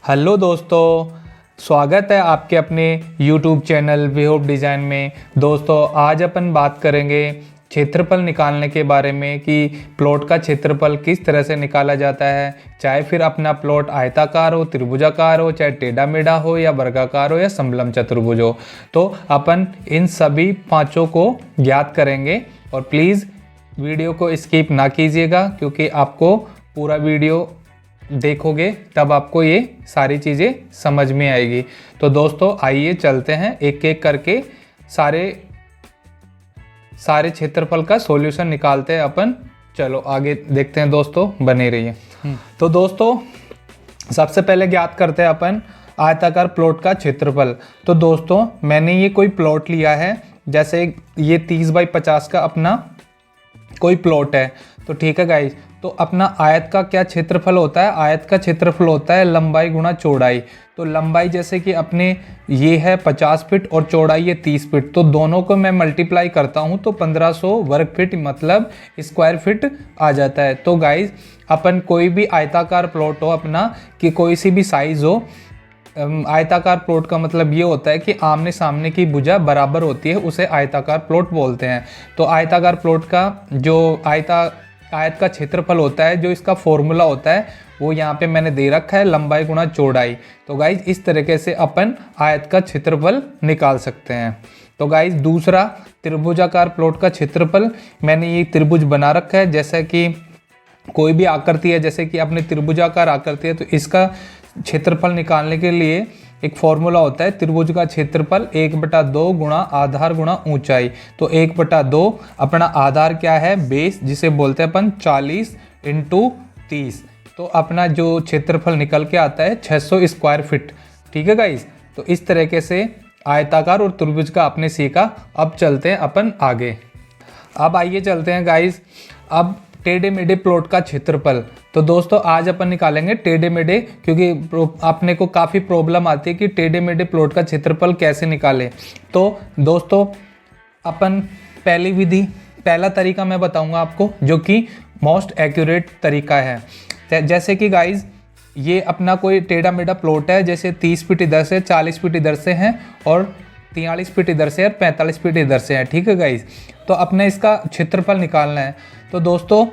Hello दोस्तों, स्वागत है आपके अपने YouTube channel we hope design में। दोस्तों आज अपन बात करेंगे क्षेत्रफल निकालने के बारे में कि प्लॉट का क्षेत्रफल किस तरह से निकाला जाता है। चाहे फिर अपना प्लॉट आयताकार हो, त्रिभुजाकार हो, चाहे टेढ़ा मेढ़ा हो या वर्गाकार हो या समलंब चतुर्भुज हो, तो अपन इन सभी पांचों को ज्ञात करेंगे। और प्लीज़ वीडियो को स्किप ना कीजिएगा, क्योंकि आपको पूरा वीडियो देखोगे तब आपको ये सारी चीज़ें समझ में आएगी। तो दोस्तों आइए चलते हैं एक एक करके सारे क्षेत्रफल का सॉल्यूशन निकालते हैं अपन। चलो आगे देखते हैं दोस्तों, बने रहिए। तो दोस्तों सबसे पहले ज्ञात करते हैं अपन आयताकार प्लॉट का क्षेत्रफल। तो दोस्तों मैंने ये कोई प्लॉट लिया है, जैसे ये 30 बाई 50 का अपना कोई प्लॉट है। तो ठीक है गाइस, तो अपना आयत का क्या क्षेत्रफल होता है? आयत का क्षेत्रफल होता है लंबाई गुणा चौड़ाई। तो लंबाई जैसे कि अपने ये है 50 फीट और चौड़ाई है 30 फीट, तो दोनों को मैं मल्टीप्लाई करता हूँ तो 1500 वर्ग फीट मतलब स्क्वायर फीट आ जाता है। तो गाइस अपन कोई भी आयताकार प्लॉट हो अपना, कि कोई सी भी साइज हो, आयताकार प्लॉट का मतलब ये होता है कि आमने सामने की भुजा बराबर होती है, उसे आयताकार प्लॉट बोलते हैं। तो आयताकार प्लॉट का जो आयत का क्षेत्रफल होता है, जो इसका फॉर्मूला होता है वो यहाँ पे मैंने दे रखा है, लंबाई गुणा चौड़ाई। तो गाइज इस तरीके से अपन आयत का क्षेत्रफल निकाल सकते हैं। तो गाइज दूसरा त्रिभुजाकार प्लॉट का क्षेत्रफल, मैंने ये त्रिभुज बना रखा है। जैसे कि कोई भी आकृति है, जैसे कि अपने त्रिभुजाकार आकृति है, तो इसका क्षेत्रफल निकालने के लिए एक फॉर्मूला होता है, त्रिभुज का क्षेत्रफल 1/2 गुणा आधार गुणा ऊंचाई। तो 1/2 अपना आधार क्या है? बेस, जिसे बोलते हैं अपन 40 × 30। तो अपना जो क्षेत्रफल निकल के आता है 600 स्क्वायर फीट। ठीक है गाइस, तो इस तरीके से आयताकार और त्रिभुज का आपने सीखा। अब चलते हैं अपन आगे। अब आइए चलते हैं गाइस अब टेढ़े मेढ़े प्लॉट का क्षेत्रफल। तो दोस्तों आज अपन निकालेंगे टेढ़े मेढ़े, क्योंकि अपने को काफ़ी प्रॉब्लम आती है कि टेढ़े मेढ़े प्लॉट का क्षेत्रफल कैसे निकालें। तो दोस्तों अपन पहला तरीका मैं बताऊंगा आपको, जो कि मोस्ट एक्यूरेट तरीका है। जैसे कि गाइज ये अपना कोई टेढ़ा मेढ़ा प्लॉट है, जैसे 30 फीट इधर से, 40 फीट इधर से है और 43 फीट इधर से और 45 फीट इधर से है। ठीक है गाइज, तो अपने इसका क्षेत्रफल निकालना है। तो दोस्तों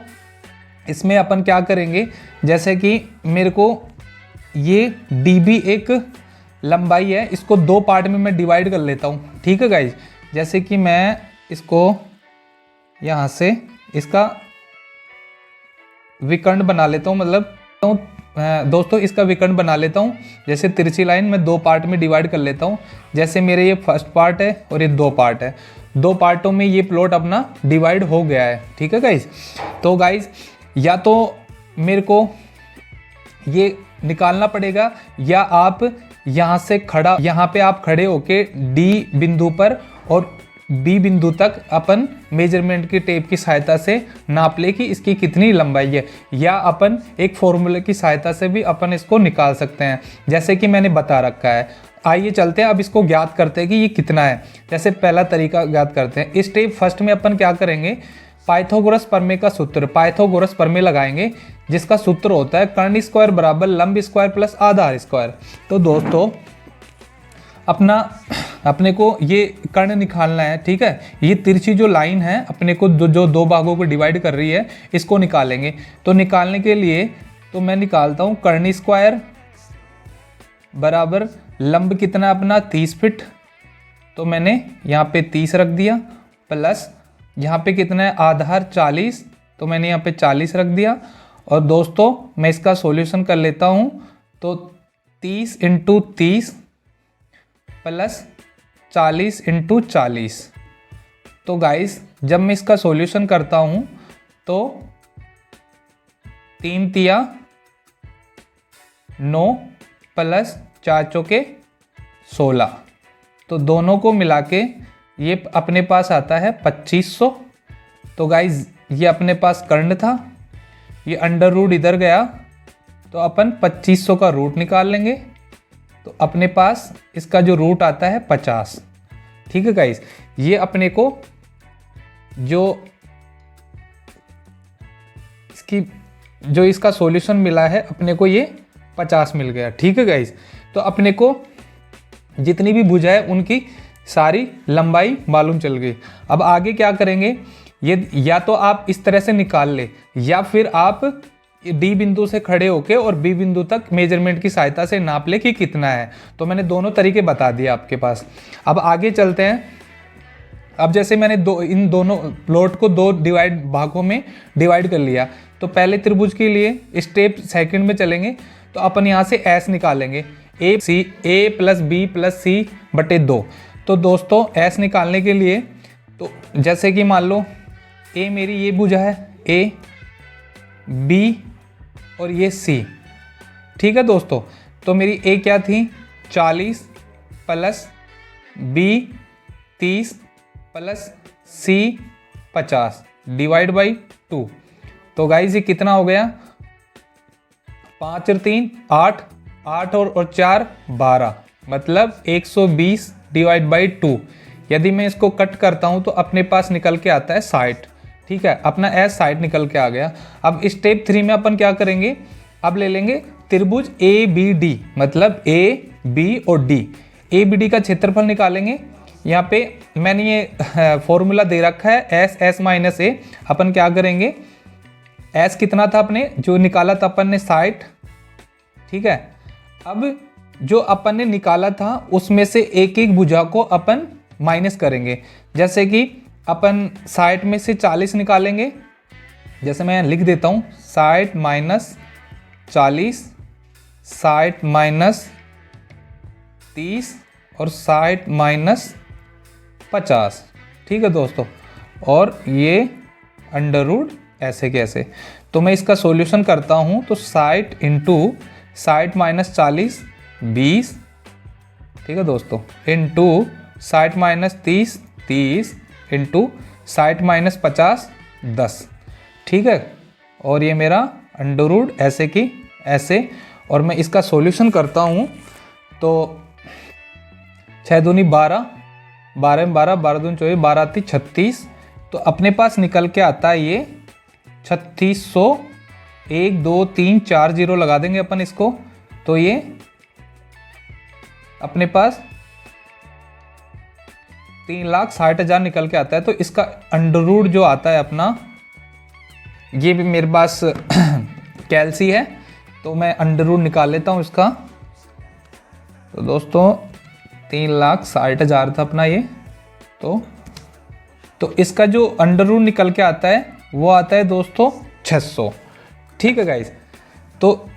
इसमें अपन क्या करेंगे, जैसे कि मेरे को ये db एक लंबाई है, इसको 2 पार्ट में मैं डिवाइड कर लेता हूँ। ठीक है गाइज, जैसे कि मैं इसको यहाँ से इसका विकर्ण बना लेता हूँ, मतलब दोस्तों इसका विकर्ण बना लेता हूँ। जैसे तिरछी लाइन में 2 पार्ट में डिवाइड कर लेता हूँ। जैसे मेरे ये फर्स्ट पार्ट है और ये 2 पार्ट है, 2 पार्टों में ये प्लॉट अपना डिवाइड हो गया है। ठीक है गाइज, तो गाइज या तो मेरे को ये निकालना पड़ेगा, या आप यहाँ पे आप खड़े होके डी बिंदु पर और बी बिंदु तक अपन मेजरमेंट की टेप की सहायता से नाप ले कि इसकी कितनी लंबाई है, या अपन एक फॉर्मूले की सहायता से भी अपन इसको निकाल सकते हैं, जैसे कि मैंने बता रखा है। आइए चलते हैं अब इसको ज्ञात करते हैं कि ये कितना है। जैसे पहला तरीका ज्ञात करते हैं। स्टेप फर्स्ट में अपन क्या करेंगे, पाइथागोरस प्रमेय का सूत्र, पाइथागोरस प्रमेय लगाएंगे, जिसका सूत्र होता है कर्ण स्क्वायर बराबर लंब स्क्वायर प्लस आधार स्क्वायर। तो दोस्तों अपने को ये कर्ण निकालना है। ठीक है, ये तिरछी जो लाइन है अपने को जो 2 भागों को डिवाइड कर रही है, इसको निकालेंगे। तो निकालने के लिए तो मैं निकालता हूँ कर्ण स्क्वायर बराबर लंब कितना अपना 30 फीट, तो मैंने यहाँ पे 30 रख दिया, प्लस यहाँ पे कितना है आधार 40, तो मैंने यहाँ पे 40 रख दिया। और दोस्तों मैं इसका सॉल्यूशन कर लेता हूँ, तो 30 × 30 प्लस 40 × 40। तो गाइस जब मैं इसका सॉल्यूशन करता हूँ तो 3 तिया 9 प्लस 4 चौके 16, तो दोनों को मिला के ये अपने पास आता है 2500। तो गाइज ये अपने पास कर्ण था, ये अंडर रूट इधर गया, तो अपन 2500 का रूट निकाल लेंगे, तो अपने पास इसका जो रूट आता है 50। ठीक है गाइज, ये अपने को जो इसका सॉल्यूशन मिला है अपने को ये 50 मिल गया। ठीक है गाइस, तो अपने को जितनी भी भुजा है उनकी सारी लंबाई मालूम चल गई। अब आगे क्या करेंगे, ये या तो आप इस तरह से निकाल ले या फिर आप डी बिंदु से खड़े होके और बी बिंदु तक मेजरमेंट की सहायता से नाप ले कि कितना है। तो मैंने दोनों तरीके बता दिए आपके पास। अब आगे चलते हैं। अब जैसे मैंने इन दोनों प्लॉट को दो भागों में डिवाइड कर लिया, तो पहले त्रिभुज के लिए स्टेप सेकंड में चलेंगे। तो अपन यहाँ से एस निकालेंगे, ए प्लस बी प्लस सी बटे 2। तो दोस्तों एस निकालने के लिए तो जैसे कि मान लो ए मेरी ये भुजा है, ए बी और ये सी। ठीक है दोस्तों, तो मेरी ए क्या थी 40 plus B 30 plus C 50 divide by 2। तो गाइस ये कितना हो गया, 5 और 3 8, 8 और 4 12, मतलब 120 डिवाइड बाई 2। यदि मैं इसको कट करता हूं तो अपने पास निकल के आता है 60। ठीक है, अपना एस 60 निकल के आ गया। अब स्टेप 3 में अपन क्या करेंगे, अब ले लेंगे त्रिभुज ए बी डी, मतलब ए बी और डी। ए बी डी का क्षेत्रफल निकालेंगे। यहाँ पे मैंने ये फॉर्मूला दे रखा है एस एस माइनस ए। अपन क्या करेंगे, एस कितना था अपने जो निकाला था अपन ने 60। ठीक है, अब जो अपन ने निकाला था उसमें से एक एक भुजा को अपन माइनस करेंगे। जैसे कि अपन 60 में से 40 निकालेंगे। जैसे मैं लिख देता हूँ 60 माइनस 40, 60 माइनस 30 और 60 माइनस 50। ठीक है दोस्तों, और ये अंडर रूट ऐसे कैसे। तो मैं इसका सॉल्यूशन करता हूँ तो 60 इंटू 60 माइनस 40 20। ठीक है दोस्तों, इंटू 60 माइनस 30 30 इंटू 60 माइनस 50 10। ठीक है, और ये मेरा अंडर रूट ऐसे की ऐसे। और मैं इसका सॉल्यूशन करता हूँ तो 6 दूनी 12, 12 में 12, 12 दूनी 24, 12 आती 36। तो अपने पास निकल के आता है ये 3600। 1 2 3 4 0 लगा देंगे अपन इसको, तो ये अपने पास 3,60,000 निकल के आता है। तो इसका अंडर रूट जो आता है अपना, ये भी मेरे पास कैलसी है तो मैं अंडर रूट निकाल लेता हूँ इसका। तो दोस्तों 3,60,000 था अपना ये। तो इसका जो अंडर रूट निकल के आता है वो आता है दोस्तों 600। ठीक है गाइस, तो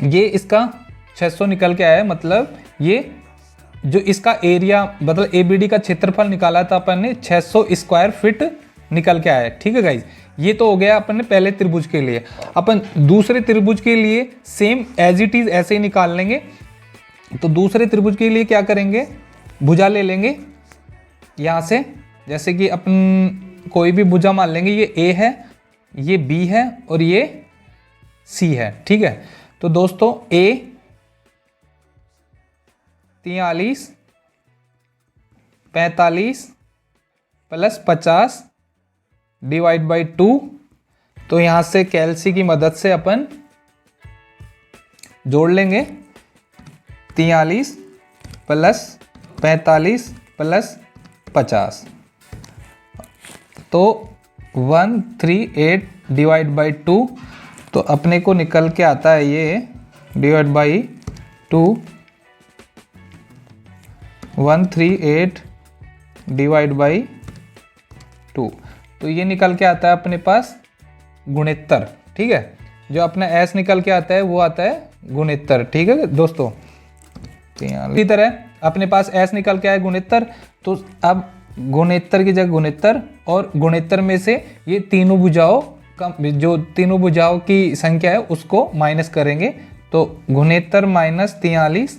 ये इसका 600 निकल के आया है। मतलब ये जो इसका एरिया मतलब एबीडी का क्षेत्रफल निकाला था अपन ने 600 स्क्वायर फीट निकल के आया है। ठीक है गाइस, ये तो हो गया अपन ने पहले त्रिभुज के लिए। अपन दूसरे त्रिभुज के लिए सेम एज इट इज ऐसे ही निकाल लेंगे। तो दूसरे त्रिभुज के लिए क्या करेंगे, भुजा ले लेंगे यहाँ से। जैसे कि अपन कोई भी भुजा मान लेंगे, ये ए है, ये बी है और ये सी है। ठीक है, तो दोस्तों ए 43 45 प्लस 50 डिवाइड बाई 2। तो यहाँ से कैलसी की मदद से अपन जोड़ लेंगे 43 प्लस 45 प्लस 50। तो 138 डिवाइड बाई 2। तो अपने को निकल के आता है ये डिवाइड बाई 2, 138 डिवाइड बाई 2। तो ये निकल के आता है अपने पास गुणित्तर। ठीक है, जो अपना एस निकल के आता है वो आता है गुणित्तर। ठीक है दोस्तों, इसी तरह अपने पास एस निकल के आया गुणित्तर। तो अब गुणित्तर की जगह गुणित्तर, और गुणित्तर में से ये तीनों भुजाओं का जो तीनों भुजाओं की संख्या है उसको माइनस करेंगे। तो गुणित्तर माइनस 43,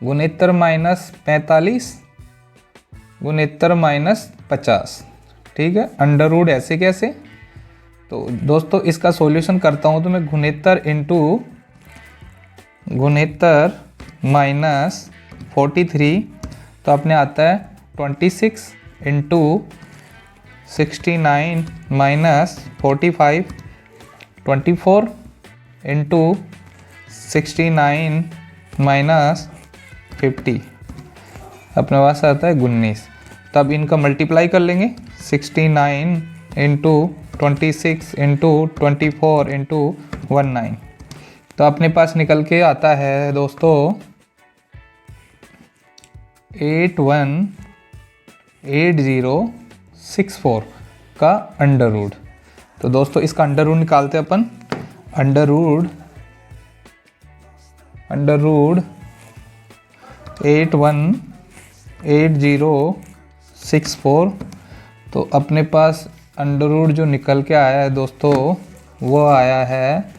गुणित्तर माइनस 45, गुणित्तर माइनस 50। ठीक है, अंडर रूट ऐसे कैसे। तो दोस्तों इसका सॉल्यूशन करता हूँ तो मैं गुणित्तर इंटू गुणित्तर माइनस 43, तो अपने आता है 26 इंटू 69 माइनस 45, 24 इंटू 69 माइनस 50 अपने पास आता है 19। तब इनका मल्टीप्लाई कर लेंगे 69 इंटू 26 इंटू 24 इंटू 19। तो अपने पास निकल के आता है दोस्तों 818064 का अंडर रूट। तो दोस्तों इसका अंडर रूट निकालते हैं अपन। Under root 818064। तो अपने पास अंडर रूट जो निकल के आया है दोस्तों वो आया है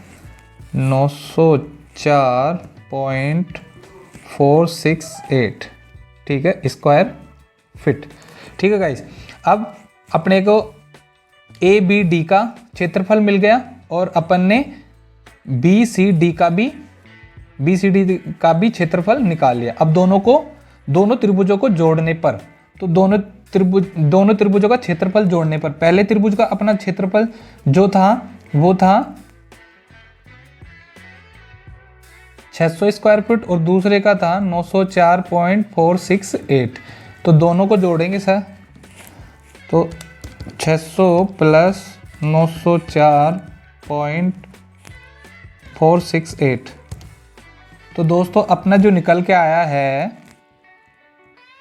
904.468, ठीक है, स्क्वायर फिट। ठीक है गाइस, अब अपने को ए बी डी का क्षेत्रफल मिल गया और अपन ने बी सी डी का भी क्षेत्रफल निकाल लिया। अब दोनों त्रिभुजों को जोड़ने पर, तो दोनों त्रिभुजों का क्षेत्रफल जोड़ने पर पहले त्रिभुज का अपना क्षेत्रफल जो था वो था 600 स्क्वायर फीट और दूसरे का था 904.468। तो दोनों को जोड़ेंगे सर, तो 600 प्लस 904.468। तो दोस्तों अपना जो निकल के आया है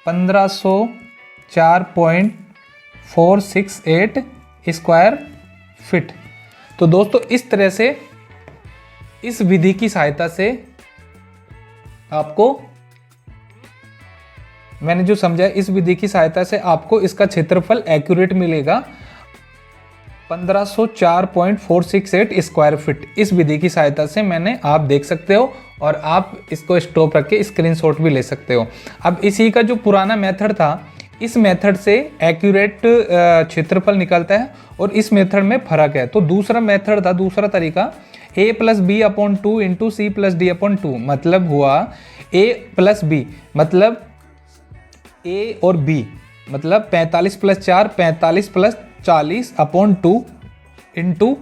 1504.468 स्क्वायर फिट। तो दोस्तों इस तरह से इस विधि की सहायता से आपको, मैंने जो समझा इस विधि की सहायता से आपको इसका क्षेत्रफल एक्यूरेट मिलेगा 1504.468 स्क्वायर फिट। इस विधि की सहायता से मैंने, आप देख सकते हो और आप इसको स्टॉप रख के स्क्रीनशॉट भी ले सकते हो। अब इसी का जो पुराना मेथड था, इस मेथड से एक्यूरेट क्षेत्रफल निकलता है और इस मेथड में फर्क है। तो दूसरा मेथड था, दूसरा तरीका a plus B upon 2 into C plus D upon 2, मतलब हुआ a प्लस बी, मतलब a और b, मतलब 45 प्लस 4 45 प्लस 40 अपॉन 2 इंटू,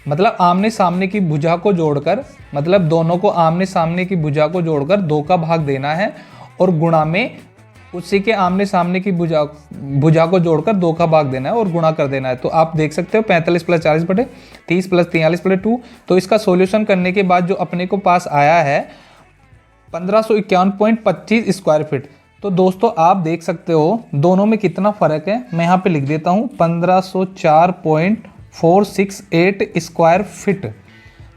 मतलब आमने सामने की भुजा को जोड़कर, मतलब दोनों को आमने सामने की भुजा को जोड़कर 2 का भाग देना है और गुणा में उसी के आमने सामने की भुजा को जोड़कर 2 का भाग देना है और गुणा कर देना है। तो आप देख सकते हो 45 प्लस 40 बटे 30 प्लस 43 बटे 2। तो इसका सॉल्यूशन करने के बाद जो अपने को पास आया है 1551.25 स्क्वायर फिट। तो दोस्तों आप देख सकते हो दोनों में कितना फ़र्क है। मैं यहाँ पे लिख देता हूँ 1504.468 स्क्वायर फिट।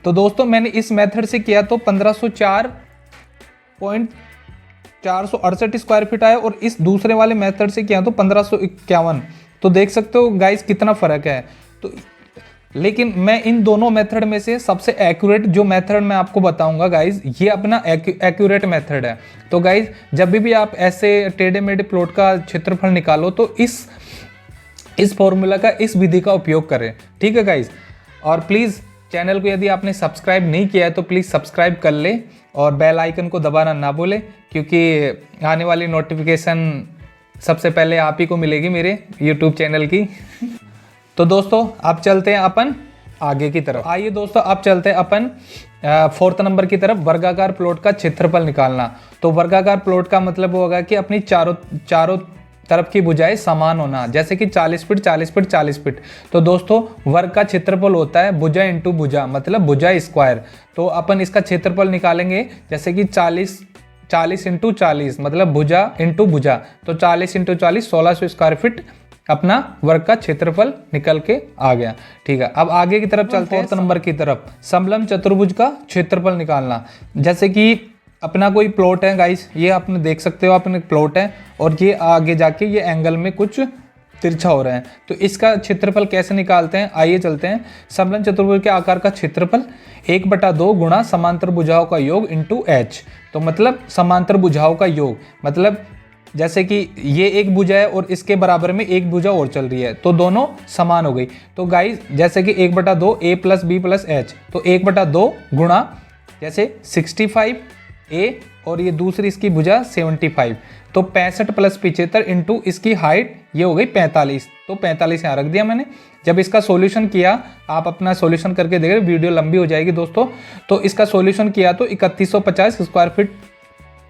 तो दोस्तों मैंने इस मेथड से किया तो 1504.468 स्क्वायर फिट आया और इस दूसरे वाले मेथड से किया तो 1551। तो देख सकते हो गाइस कितना फ़र्क है। तो लेकिन मैं इन दोनों मेथड में से सबसे एक्यूरेट जो मेथड मैं आपको बताऊंगा गाइस, ये अपना एक्यूरेट मेथड है। तो गाइस जब भी आप ऐसे टेढ़े मेढ़े प्लॉट का क्षेत्रफल निकालो तो इस फॉर्मूला का, इस विधि का उपयोग करें, ठीक है गाइस। और प्लीज़ चैनल को यदि आपने सब्सक्राइब नहीं किया है तो प्लीज़ सब्सक्राइब कर ले और बेल आइकन को दबाना ना भूलें, क्योंकि आने वाली नोटिफिकेशन सबसे पहले आप ही को मिलेगी मेरे यूट्यूब चैनल की। तो दोस्तों अब चलते हैं अपन आगे की तरफ। आइए दोस्तों अब चलते हैं अपन 4th नंबर की तरफ, वर्गाकार प्लॉट का क्षेत्रफल निकालना। तो वर्गाकार प्लॉट का मतलब होगा कि अपनी चारों तरफ की भुजाएं समान होना, जैसे कि 40 फीट 40 फीट 40 फीट। तो दोस्तों वर्ग का क्षेत्रफल होता है भुजा इंटू भुजा, मतलब भुजा स्क्वायर। तो अपन इसका क्षेत्रफल निकालेंगे जैसे कि 40 इंटू 40, मतलब भुजा इंटू भुजा। तो 40 इंटू 40 1600 स्क्वायर फीट अपना वर्ग का क्षेत्रफल निकल के आ गया, ठीक है। अब आगे की तरफ चलते हैं 4th नंबर की तरफ, समलंब चतुर्भुज का क्षेत्रफल निकालना। जैसे कि अपना कोई प्लॉट है गाइस, ये आपने देख सकते हो, अपने प्लॉट है और ये आगे जाके ये एंगल में कुछ तिरछा हो रहा है। तो इसका क्षेत्रफल कैसे निकालते हैं, आइए चलते हैं। समलंब चतुर्भुज के आकार का क्षेत्रफल 1/2 गुणा समांतर भुजाओं का योग इंटू h। तो मतलब समांतर भुजाओं का योग, मतलब जैसे कि ये एक भुजा है और इसके बराबर में एक भुजा और चल रही है, तो दोनों समान हो गई। तो गाइस जैसे कि 1/2 a plus B plus h, तो 1/2 गुणा जैसे 65 ए और ये दूसरी इसकी भुजा 75, तो 65 प्लस 75 इंटू इसकी हाइट ये हो गई 45, तो 45 यहाँ रख दिया मैंने। जब इसका सॉल्यूशन किया, आप अपना सॉल्यूशन करके देख रहे, वीडियो लंबी हो जाएगी दोस्तों, तो इसका सॉल्यूशन किया तो 3150 स्क्वायर फीट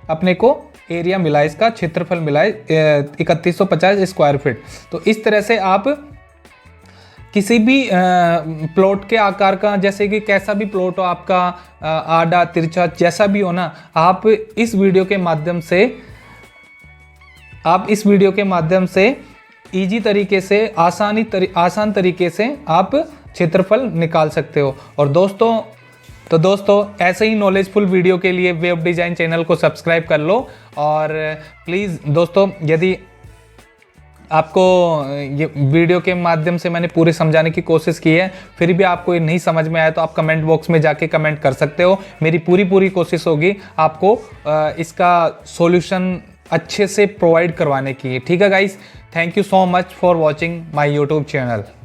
अपने को एरिया मिला, इसका क्षेत्रफल मिला है 3150 स्क्वायर फीट। तो इस तरह से आप किसी भी प्लॉट के आकार का, जैसे कि कैसा भी प्लॉट हो आपका, आड़ा तिरछा जैसा भी हो ना, आप इस वीडियो के माध्यम से इजी तरीके से, आसान तरीके से आप क्षेत्रफल निकाल सकते हो। और दोस्तों ऐसे ही नॉलेजफुल वीडियो के लिए वेब डिज़ाइन चैनल को सब्सक्राइब कर लो। और प्लीज़ दोस्तों, यदि आपको ये वीडियो के माध्यम से मैंने पूरे समझाने की कोशिश की है, फिर भी आपको ये नहीं समझ में आया तो आप कमेंट बॉक्स में जाके कमेंट कर सकते हो। मेरी पूरी कोशिश होगी आपको इसका सॉल्यूशन अच्छे से प्रोवाइड करवाने की। ठीक है guys, thank you so much for watching my YouTube channel.